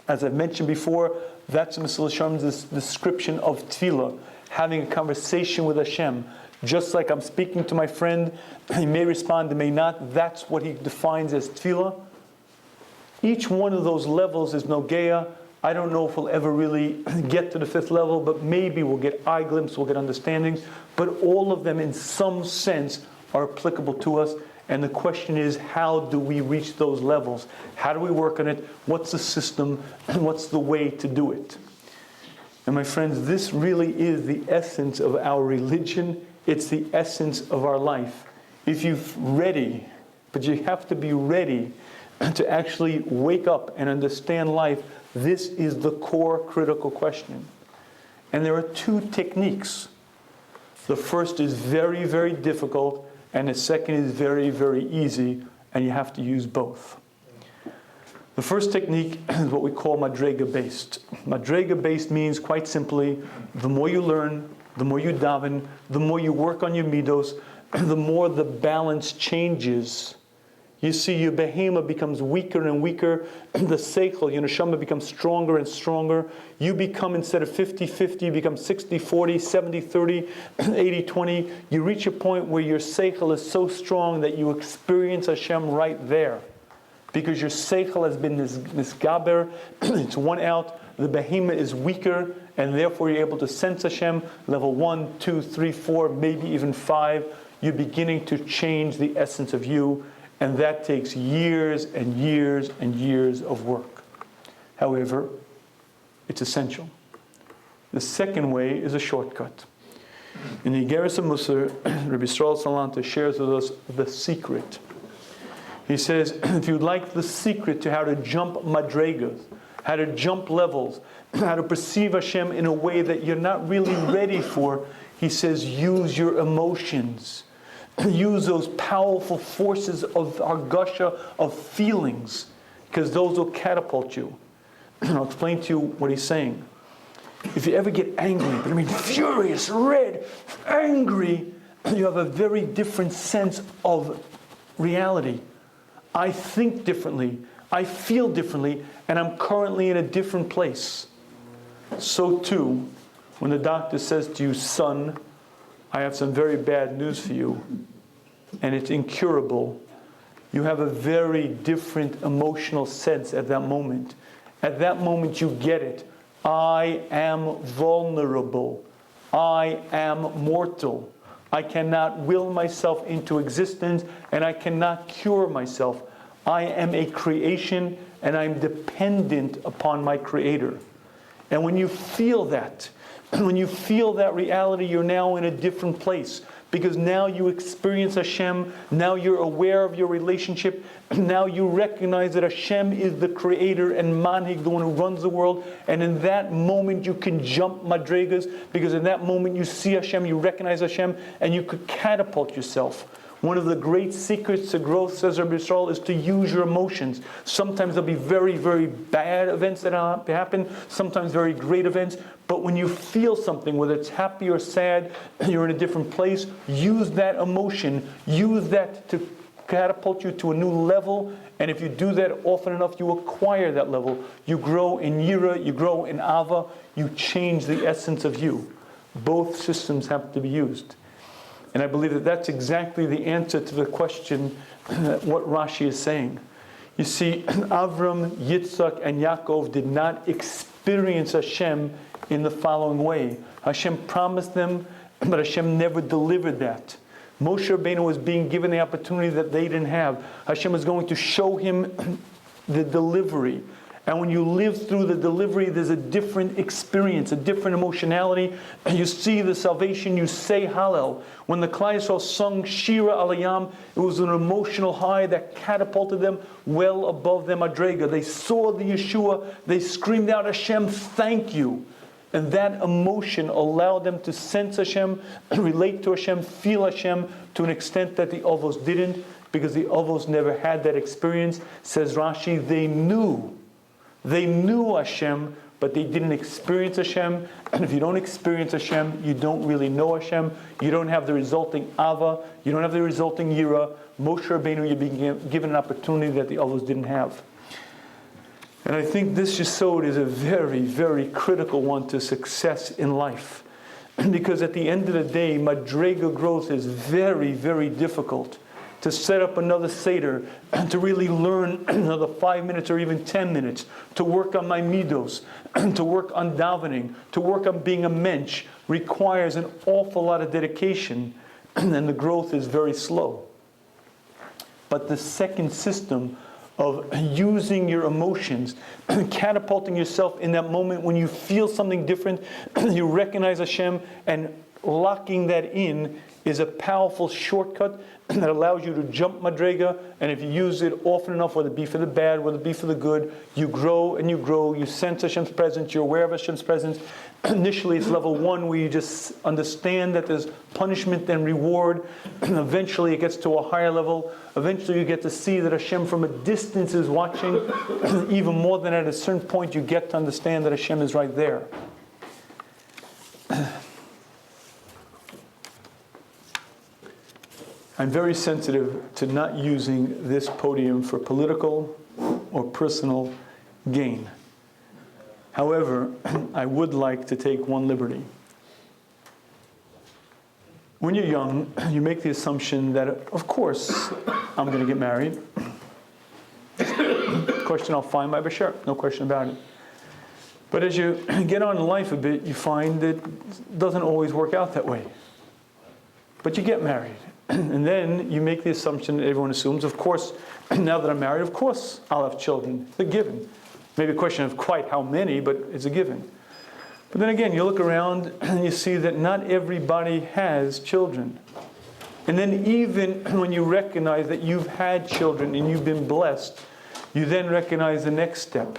As I've mentioned before, that's Mesilas Yesharim's description of tefillah, having a conversation with Hashem. Just like I'm speaking to my friend, he may respond, he may not. That's what he defines as tefillah. Each one of those levels is Nageya. I don't know if we'll ever really get to the 5th level, but maybe we'll get eye glimpse, we'll get understandings. But all of them, in some sense, are applicable to us. And the question is, how do we reach those levels? How do we work on it? What's the system? What's the way to do it? And my friends, this really is the essence of our religion. It's the essence of our life. If you're ready, but you have to be ready to actually wake up and understand life, this is the core critical question. And there are 2 techniques. The first is very, very difficult, and the second is very, very easy, and you have to use both. The first technique is what we call madrega-based. Madrega-based means, quite simply, the more you learn, the more you daven, the more you work on your midos, the more the balance changes. You see, your behema becomes weaker and weaker. The seichel, your neshama, becomes stronger and stronger. You become, instead of 50-50, you become 60-40, 70-30, 80-20. You reach a point where your seichel is so strong that you experience Hashem right there. Because your seichel has been nisgaber, it's won out. The behema is weaker, and therefore you're able to sense Hashem. Level 1, 2, 3, 4, maybe even 5. You're beginning to change the essence of you. And that takes years and years and years of work. However, it's essential. The second way is a shortcut. In the Igeres HaMusar, Rabbi Yisrael Salanta shares with us the secret. He says, if you'd like the secret to how to jump madregas, how to jump levels, how to perceive Hashem in a way that you're not really ready for, he says, use your emotions. Use those powerful forces of Hargasha, of feelings, because those will catapult you. I'll explain to you what he's saying. If you ever get angry, but I mean furious, red, angry, you have a very different sense of reality. I think differently, I feel differently, and I'm currently in a different place. So too, when the doctor says to you, son, I have some very bad news for you, and it's incurable, you have a very different emotional sense at that moment. At that moment you get it. I am vulnerable. I am mortal. I cannot will myself into existence, and I cannot cure myself. I am a creation, and I'm dependent upon my Creator. And when you feel that, when you feel that reality, you're now in a different place. because now you experience Hashem, now you're aware of your relationship, now you recognize that Hashem is the creator and Manhig, the one who runs the world, and in that moment you can jump madregas, because in that moment you see Hashem, you recognize Hashem, and you could catapult yourself. One of the great secrets to growth, says Rabbi Yisrael, is to use your emotions. Sometimes there'll be very, very bad events that happen, sometimes very great events, but when you feel something, whether it's happy or sad, you're in a different place, use that emotion, use that to catapult you to a new level, and if you do that often enough, you acquire that level. You grow in Yira, you grow in Ava, you change the essence of you. Both systems have to be used. And I believe that that's exactly the answer to the question what Rashi is saying. You see, Avram, Yitzhak, and Yaakov did not experience Hashem in the following way. Hashem promised them, but Hashem never delivered that. Moshe Rabbeinu was being given the opportunity that they didn't have. Hashem was going to show him the delivery. And when you live through the delivery, there's a different experience, a different emotionality. You see the salvation, you say Hallel. When the Klal Yisrael sung Shira Alayam, it was an emotional high that catapulted them well above their madrega. They saw the Yeshua, they screamed out, Hashem, thank you. And that emotion allowed them to sense Hashem, relate to Hashem, feel Hashem to an extent that the Avos didn't, because the Avos never had that experience. Says Rashi, they knew Hashem, but they didn't experience Hashem. And if you don't experience Hashem, you don't really know Hashem. You don't have the resulting Ava. You don't have the resulting Yira. Moshe Rabbeinu, you're being given an opportunity that the Avos didn't have. And I think this Yesod is a very, very critical one to success in life. Because at the end of the day, Madrega growth is very, very difficult. To set up another Seder, to really learn another 5 minutes or even 10 minutes, to work on my midos, to work on davening, to work on being a mensch, requires an awful lot of dedication, and the growth is very slow. But the second system of using your emotions, catapulting yourself in that moment when you feel something different, you recognize Hashem, and locking that in is a powerful shortcut that allows you to jump madrega, and if you use it often enough, whether it be for the bad, whether it be for the good, you grow and you grow, you sense Hashem's presence, you're aware of Hashem's presence. Initially it's level 1 where you just understand that there's punishment and reward. Eventually it gets to a higher level. Eventually you get to see that Hashem from a distance is watching. Even more than at a certain point you get to understand that Hashem is right there. I'm very sensitive to not using this podium for political or personal gain. However, I would like to take one liberty. When you're young, you make the assumption that, of course, I'm going to get married. Question I'll find my Bashar, no question about it. But as you get on in life a bit, you find that it doesn't always work out that way. But you get married. And then you make the assumption that everyone assumes, of course, now that I'm married, of course I'll have children. It's a given. Maybe a question of quite how many, but it's a given. But then again, you look around and you see that not everybody has children. And then even when you recognize that you've had children and you've been blessed, you then recognize the next step.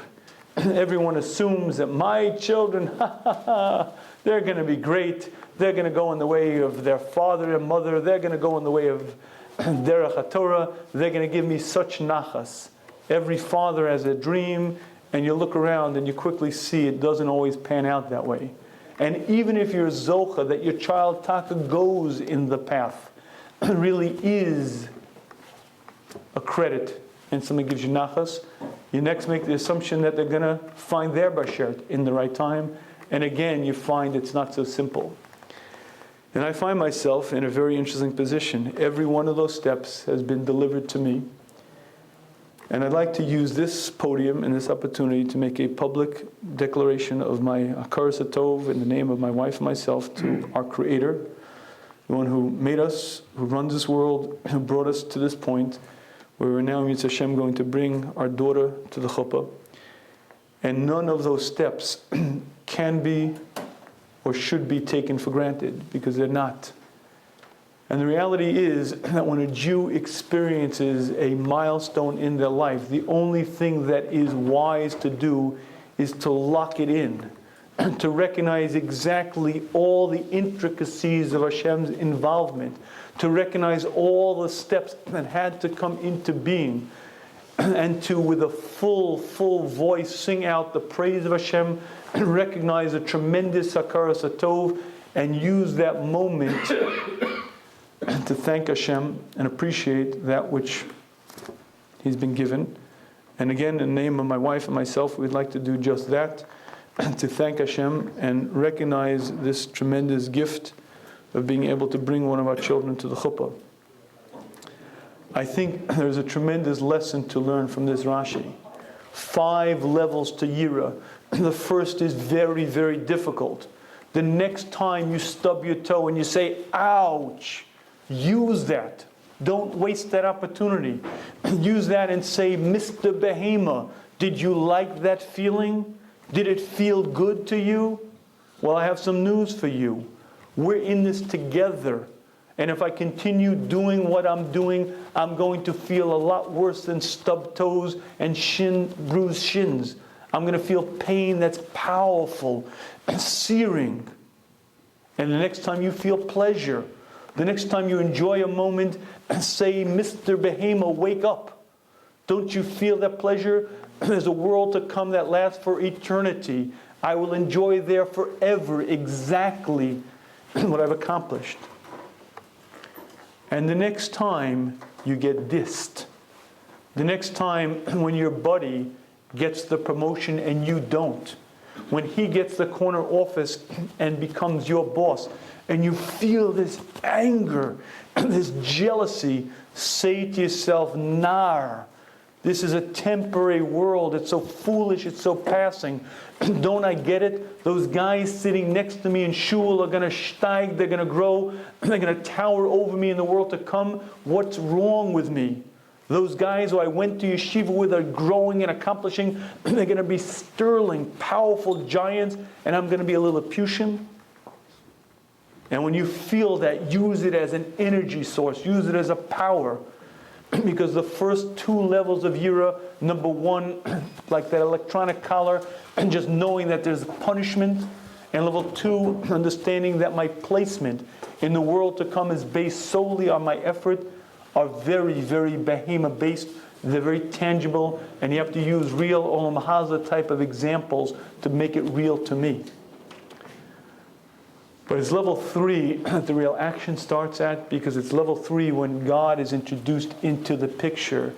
Everyone assumes that my children, they're going to be great. They're going to go in the way of their father and mother. They're going to go in the way of Derech HaTorah. They're going to give me such nachas. Every father has a dream, and you look around and you quickly see it doesn't always pan out that way. And even if you're zocha, that your child taka goes in the path, really is a credit, and somebody gives you nachas, you next make the assumption that they're going to find their bashert in the right time. And again, you find it's not so simple. And I find myself in a very interesting position. Every one of those steps has been delivered to me. And I'd like to use this podium and this opportunity to make a public declaration of my Hakaras HaTov in the name of my wife and myself to our Creator, the one who made us, who runs this world, who brought us to this point, where we're now, Mitzvah Hashem, going to bring our daughter to the chuppah. And none of those steps can be or should be taken for granted, because they're not. And the reality is that when a Jew experiences a milestone in their life, the only thing that is wise to do is to lock it in, to recognize exactly all the intricacies of Hashem's involvement, to recognize all the steps that had to come into being, and to, with a full voice, sing out the praise of Hashem, recognize a tremendous hakaras hatov, and use that moment to thank Hashem and appreciate that which He's been given. And again, in the name of my wife and myself, we'd like to do just that, to thank Hashem and recognize this tremendous gift of being able to bring one of our children to the chuppah. I think there's a tremendous lesson to learn from this Rashi. 5 levels to Yira. The first is very, very difficult. The next time you stub your toe and you say, ouch, use that. Don't waste that opportunity. Use that and say, Mr. Behema, did you like that feeling? Did it feel good to you? Well, I have some news for you. We're in this together. And if I continue doing what I'm doing, I'm going to feel a lot worse than stubbed toes and bruised shins. I'm going to feel pain that's powerful and searing. And the next time you feel pleasure, the next time you enjoy a moment, say, Mr. Behema, wake up. Don't you feel that pleasure? There's a world to come that lasts for eternity. I will enjoy there forever exactly what I've accomplished. And the next time you get dissed, the next time when your buddy gets the promotion and you don't, when he gets the corner office and becomes your boss, and you feel this anger, this jealousy, say to yourself, Nar, this is a temporary world. It's so foolish. It's so passing. Don't I get it? Those guys sitting next to me in shul are going to steig. They're going to grow. They're going to tower over me in the world to come. What's wrong with me? Those guys who I went to yeshiva with are growing and accomplishing. They're going to be sterling, powerful giants, and I'm going to be a Lilliputian. And when you feel that, use it as an energy source. Use it as a power. Because the first 2 levels of Yira, number 1, like that electronic collar, and just knowing that there's punishment. And level 2, understanding that my placement in the world to come is based solely on my effort, are very, very behema based. They're very tangible, and you have to use real Olam Hazeh type of examples to make it real to me. But it's level 3 that the real action starts at, because it's level 3 when God is introduced into the picture.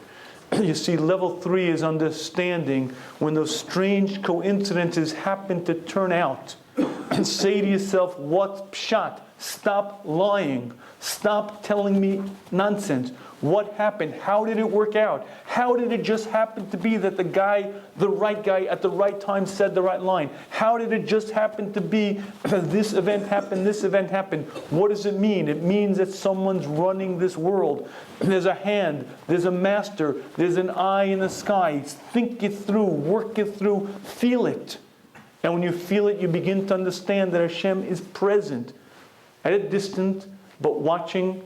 You see, level 3 is understanding when those strange coincidences happen to turn out. And say to yourself, what's pshat? Stop lying. Stop telling me nonsense. What happened? How did it work out? How did it just happen to be that the right guy at the right time said the right line? How did it just happen to be that this event happened, this event happened? What does it mean? It means that someone's running this world. There's a hand, there's a master, there's an eye in the sky. Think it through, work it through, feel it. And when you feel it, you begin to understand that Hashem is present at a distance, but watching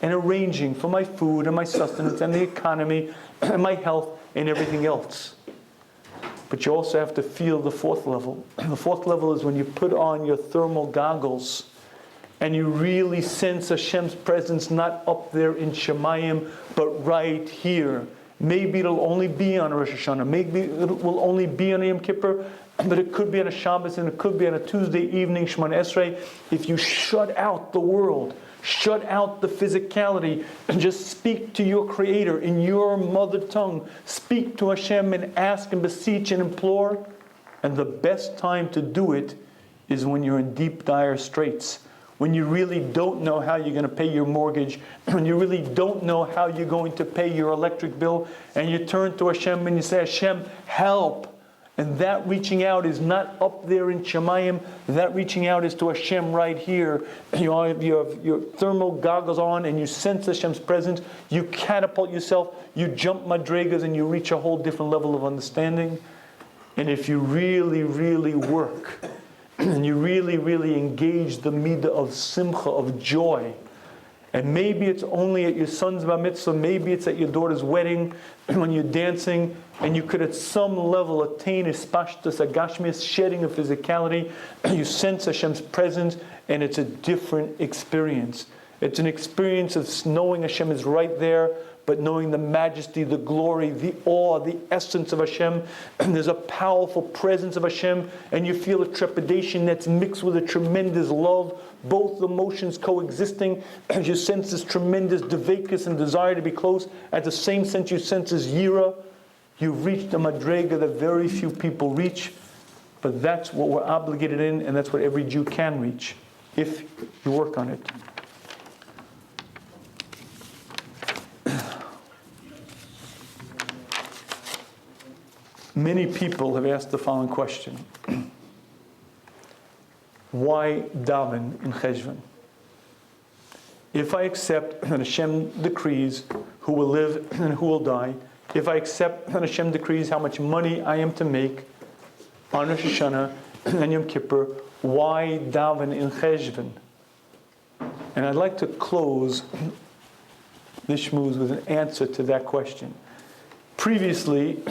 and arranging for my food and my sustenance and the economy and my health and everything else. But you also have to feel the 4th level. The 4th level is when you put on your thermal goggles and you really sense Hashem's presence not up there in Shemayim, but right here. Maybe it'll only be on Rosh Hashanah. Maybe it will only be on Yom Kippur. But it could be on a Shabbos and it could be on a Tuesday evening, Shemona Esrei. If you shut out the world, shut out the physicality, and just speak to your Creator in your mother tongue. Speak to Hashem and ask and beseech and implore. And the best time to do it is when you're in deep, dire straits. When you really don't know how you're going to pay your mortgage. When you really don't know how you're going to pay your electric bill. And you turn to Hashem and you say, Hashem, help. And that reaching out is not up there in Shemayim. That reaching out is to Hashem right here. You have your thermal goggles on and you sense Hashem's presence. You catapult yourself. You jump madrigas and you reach a whole different level of understanding. And if you really, really work and you really, really engage the midah of simcha, of joy, And maybe it's only at your son's bar mitzvah, maybe it's at your daughter's wedding, when you're dancing, and you could at some level attain ispashtus, agashmius, shedding of physicality. You sense Hashem's presence, and it's a different experience. It's an experience of knowing Hashem is right there, but knowing the majesty, the glory, the awe, the essence of Hashem. And there's a powerful presence of Hashem, and you feel a trepidation that's mixed with a tremendous love, both emotions coexisting. As you sense this tremendous devekus and desire to be close, at the same sense you sense this yira. You've reached a madrega that very few people reach, but that's what we're obligated in, and that's what every Jew can reach, if you work on it. Many people have asked the following question. Why daven in Cheshvan? If I accept that Hashem decrees who will live and who will die, if I accept that Hashem decrees how much money I am to make on Rosh Hashanah and Yom Kippur, why daven in Cheshvan? And I'd like to close this Shmuz with an answer to that question. Previously,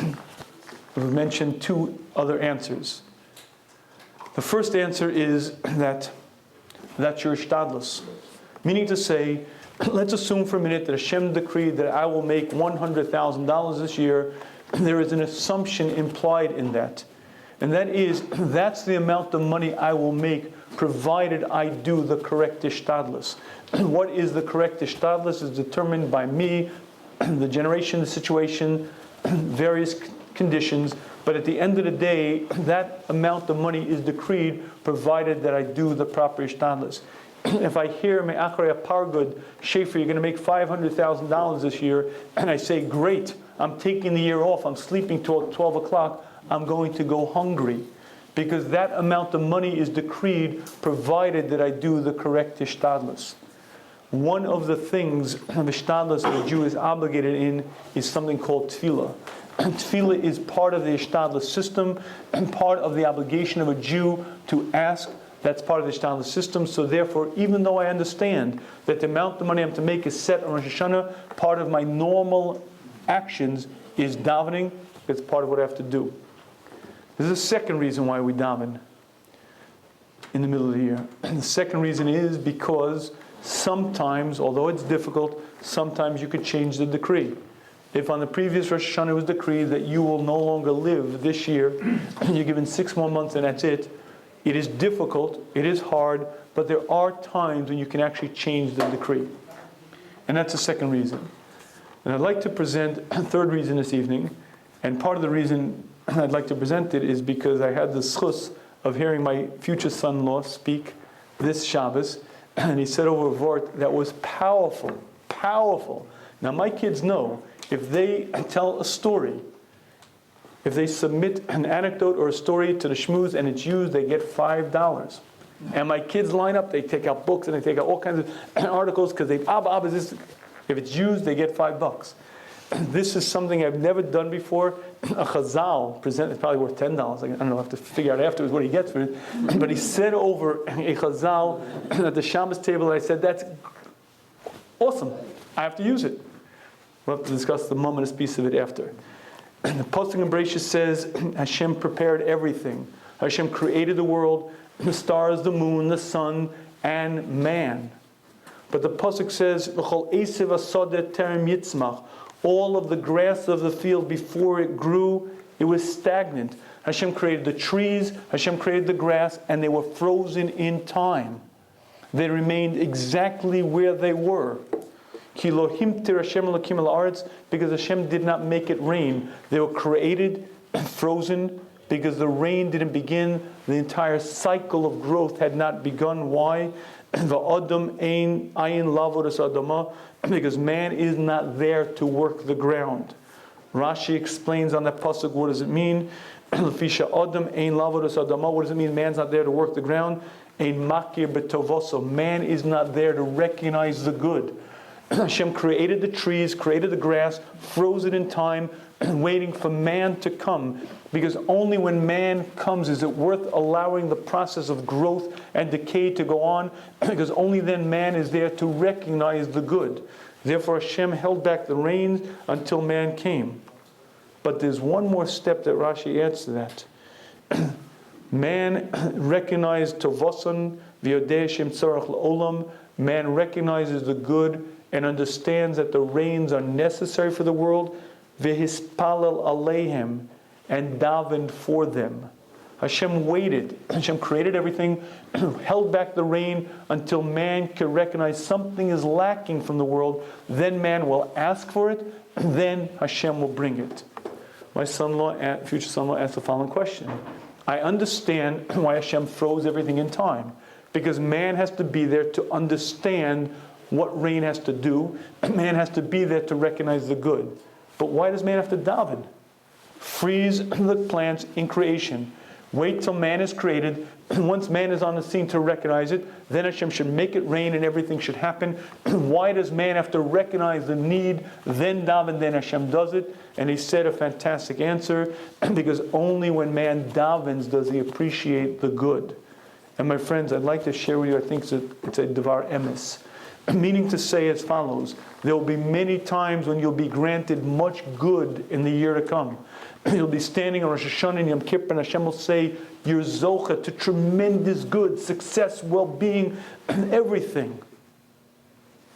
we've mentioned two other answers. The first answer is that's your ishtadlus. Meaning to say, let's assume for a minute that Hashem decreed that I will make $100,000 this year. There is an assumption implied in that. And that is, that's the amount of money I will make provided I do the correct ishtadlus. What is the correct ishtadlus is determined by me, the generation, the situation, various conditions, but at the end of the day, that amount of money is decreed provided that I do the proper ishtadlus. If I hear me'achrei pargud, Schaefer, you're going to make $500,000 this year, and I say, great, I'm taking the year off, I'm sleeping till 12 o'clock, I'm going to go hungry. Because that amount of money is decreed provided that I do the correct ishtadlus. One of the things of ishtadlus that a Jew is obligated in is something called tefillah. Tefillah is part of the ishtadlus system and part of the obligation of a Jew to ask. That's part of the ishtadlus system. So therefore, even though I understand that the amount of money I'm to make is set on Rosh Hashanah, part of my normal actions is davening. It's part of what I have to do. There's a second reason why we daven in the middle of the year. And the second reason is because sometimes, although it's difficult, sometimes you could change the decree. If on the previous Rosh Hashanah it was decreed that you will no longer live this year, you're given 6 more months and that's it, it is difficult, it is hard, but there are times when you can actually change the decree. And that's the second reason. And I'd like to present a third reason this evening, and part of the reason I'd like to present it is because I had the schus of hearing my future son-in-law speak this Shabbos, and he said over a vort that was powerful, powerful. Now my kids know, if they tell a story, if they submit an anecdote or a story to the Shmuz and it's used, they get $5. And my kids line up, they take out books and they take out all kinds of articles because they, Abba, is this? If it's used, they get $5. This is something I've never done before. A chazal present is probably worth $10. I don't know, I have to figure out afterwards what he gets for it. But he said over a chazal at the Shabbos table, I said, that's awesome. I have to use it. We'll have to discuss the momentous piece of it after. And the Pasuk in Bereshit says, Hashem prepared everything. Hashem created the world, the stars, the moon, the sun, and man. But the Pasuk says, L'chol esev hasadeh terem yitzmach. All of the grass of the field before it grew, it was stagnant. Hashem created the trees, Hashem created the grass, and they were frozen in time. They remained exactly where they were. Because Hashem did not make it rain. They were created, frozen, because the rain didn't begin. The entire cycle of growth had not begun. Why? Because man is not there to work the ground. Rashi explains on that pasuk, what does it mean? What does it mean man's not there to work the ground? Man is not there to recognize the good. Hashem created the trees, created the grass, froze it in time, waiting for man to come. Because only when man comes is it worth allowing the process of growth and decay to go on, because only then man is there to recognize the good. Therefore Hashem held back the rains until man came. But there's one more step that Rashi adds to that. Man recognized Tovasan v'yodei Hashem tzarach l'olam. Man recognizes the good and understands that the rains are necessary for the world. V'hispalel aleihem, and davened for them. Hashem waited. Hashem created everything, held back the rain until man could recognize something is lacking from the world. Then man will ask for it. Then Hashem will bring it. My son-in-law, future son-in-law, asked the following question. I understand why Hashem froze everything in time. Because man has to be there to understand what rain has to do. Man has to be there to recognize the good. But why does man have to daven? Freeze the plants in creation. Wait till man is created. Once man is on the scene to recognize it, then Hashem should make it rain and everything should happen. Why does man have to recognize the need, then daven, then Hashem does it? And he said a fantastic answer, because only when man davens does he appreciate the good. And my friends, I'd like to share with you, I think it's a devar emes. Meaning to say as follows: there will be many times when you'll be granted much good in the year to come. You'll be standing on Rosh Hashanah and Yom Kippur, and Hashem will say, you're zocha to tremendous good, success, well-being, everything.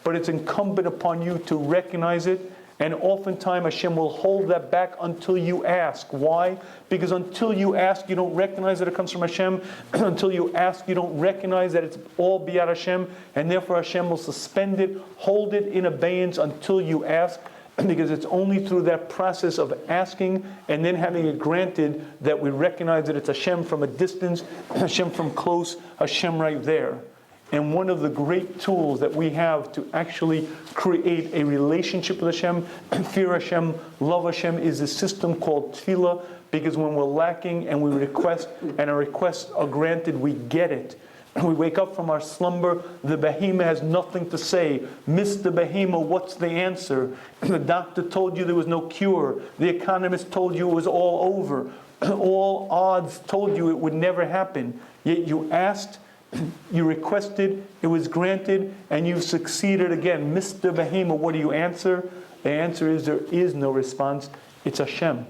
But it's incumbent upon you to recognize it, and oftentimes Hashem will hold that back until you ask. Why? Because until you ask, you don't recognize that it comes from Hashem. Until you ask, you don't recognize that it's all biyad Hashem, and therefore Hashem will suspend it, hold it in abeyance until you ask. Because it's only through that process of asking and then having it granted that we recognize that it's Hashem from a distance, Hashem from close, Hashem right there. And one of the great tools that we have to actually create a relationship with Hashem, fear Hashem, love Hashem, is a system called tefillah. Because when we're lacking and we request and our requests are granted, we get it. We wake up from our slumber, the behemoth has nothing to say. Mr. Behemoth, what's the answer? The doctor told you there was no cure. The economist told you it was all over. All odds told you it would never happen. Yet you asked, you requested, it was granted, and you've succeeded again. Mr. Behemoth, what do you answer? The answer is there is no response. It's Hashem. And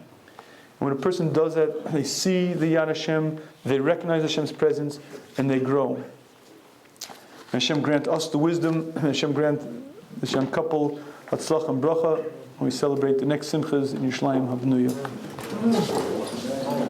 when a person does that, they see the Yad Hashem, they recognize Hashem's presence, and they grow. Hashem grant us the wisdom. Hashem grant this young couple Hatzlach and Bracha. We celebrate the next Simchas in Yerushalayim. Hav Nuya.